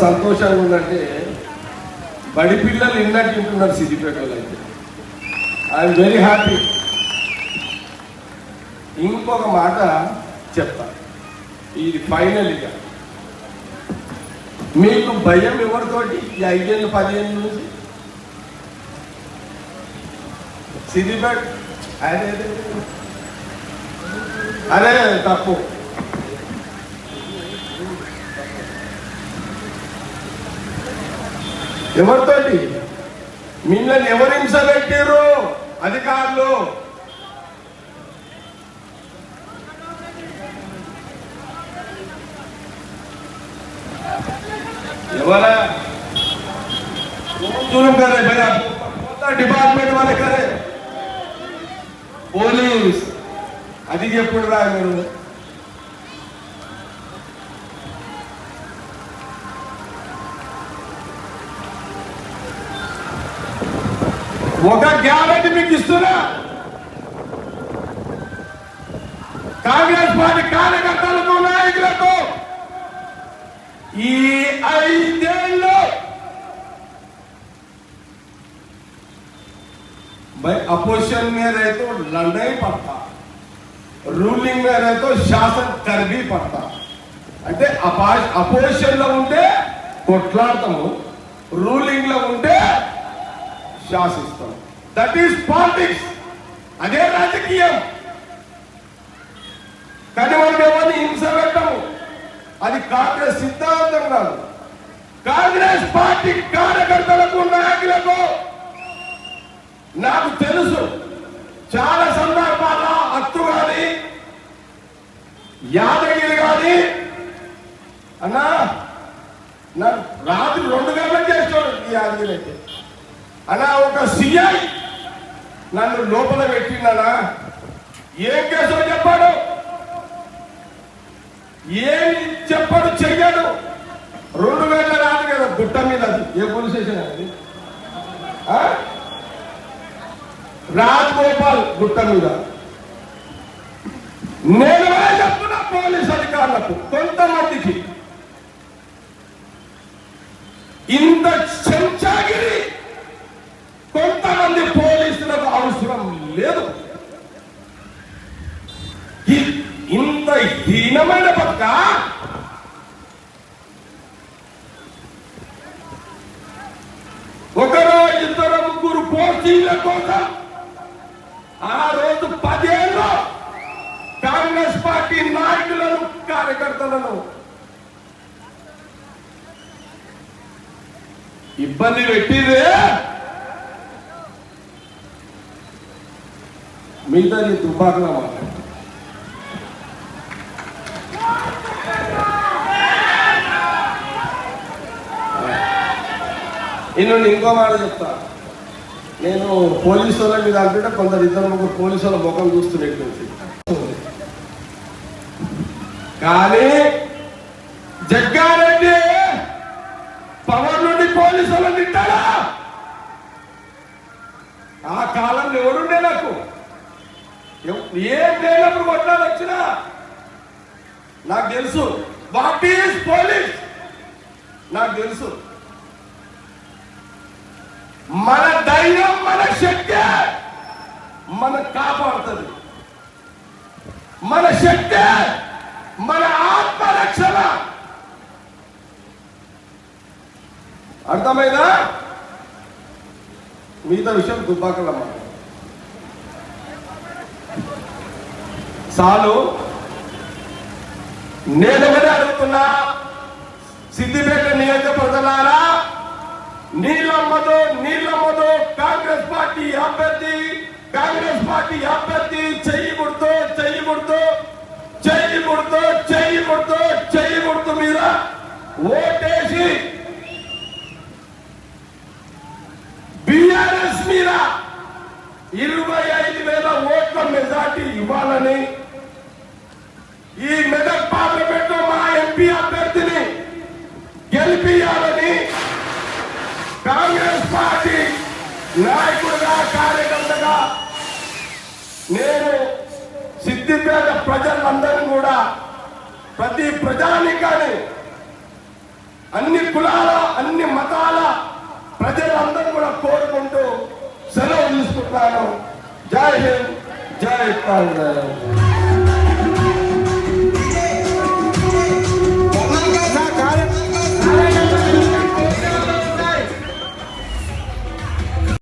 సంతోషంగా ఉందంటే బడి పిల్లలు ఇన్నట్టు ఉంటున్నారు సిద్దిపేటలో అయితే. I'm very happy. ఇంకొక మాట చెప్తా, ఇది ఫైనల్గా. మీకు భయం ఎవరితోటి ఈ 5 ఏళ్ళు 10 ఏళ్ళ నుంచి సిద్దిపేట? అదే తప్పు. ఎవరితోటి? మిమ్మల్ని ఎవరు హింస పెట్టారు? అధికారులు. ఎవరా? డిపార్ట్మెంట్ వాళ్ళే కరే, పోలీస్. అది చెప్పుడు రా మీరు. ఒక గ్యారెంటీ మీకు ఇస్తున్నా, కాంగ్రెస్ పార్టీ కార్యకర్తలకు నాయకులకు ఈ 5 ఏళ్ళు भाई अपोजिशन में रहे तो लड़ना ही पड़ता, रूलिंग में रहे तो शासन कर भी पड़ता. అంటే అపోజిషన్ లో ఉంటే కొట్లాడతాము, రూలింగ్ లో ఉంటే శాసిస్తాం. That is politics. అదే రాజకీయం. కానీ మనం ఎవరిని హింస పెట్టము. అది కాంగ్రెస్ సిద్ధాంతం కాదు. కాంగ్రెస్ పార్టీ కార్యకర్తలకు నాయకులకు నాకు తెలుసు, చాలా సందర్భాల్లో అత్తు కానీ యాదగిరి కానీ అన్నా నాకు రాత్రి 2 గంటలకు చేస్తాడు ఈ యాదగిరి అయితే. అన్నా ఒక సిఐ నన్ను లోపల పెట్టిందనా, ఏం కేసో చెప్పాడు, ఏమి చెప్పాడు, చెయ్యాడు. 2 గంటల రాత్రి కదా, గుట్ట మీద. అది ఏ పోలీస్ స్టేషన్ అది? రాజగోపాల్ గుట్ట మీద. నేను చెప్తున్నా పోలీస్ అధికారులకు, కొంతమందికి ఇంత చెంచాగిరి కొంతమంది పోలీసులకు అవసరం లేదు. ఇంత హీనమైన పక్క ఒకరో 2 3 పోస్టింగ్ల కోసం ఆ రోజు 10 ఏళ్ళు కాంగ్రెస్ పార్టీ నాయకులను కార్యకర్తలను ఇబ్బంది పెట్టిదే. మిగతా నీ తుపాకులా మాట. ఇంకో మాట చెప్తా. నేను పోలీసు వాళ్ళ మీద అంటుంటే కొందరు 2 3 పోలీసు వాళ్ళ ముఖం చూస్తున్నట్టు. కానీ జగ్గారెడ్డి పవర్ నుండి పోలీసు వాళ్ళని తిట్టాడా? ఆ కాలంలో ఎవరుండే? నాకు ఏం లేనప్పుడు కొట్లాడు వచ్చినా నాకు తెలుసు. వాట్ ఈజ్ పోలీస్ నాకు తెలుసు. మన ధైర్యం, మన శక్తి మన కాపాడుతుంది. మన శక్తి, మన ఆత్మరక్షణ. అర్థమైందా? మిగతా విషయం దుబ్బాకలమ్మ చాలు. నేను అడుగుతున్నా, సిద్దిపేట నియోజకవర్గారా, నీలమ్మతో కాంగ్రెస్ పార్టీ అభ్యర్థి చెయ్యి గుర్తు మీద ఓటేసి బీఆర్ఎస్ మీద 25,000 ఓట్ల మెజార్టీ ఇవ్వాలని, ఈ మెదక్ పార్లమెంట్ మా ఎంపీ అభ్యర్థిని గెలిపియాలని కాంగ్రెస్ పార్టీ నాయకుడిగా, కార్యకర్తగా నేను సిద్దిపేట ప్రజలందరినీ కూడా, ప్రతి ప్రజానికాన్ని అన్ని కులాల అన్ని మతాల ప్రజలందరూ కూడా కోరుకుంటూ సెలవు తీసుకుంటాను. జై హింద్, జై కాంగ్రెస్.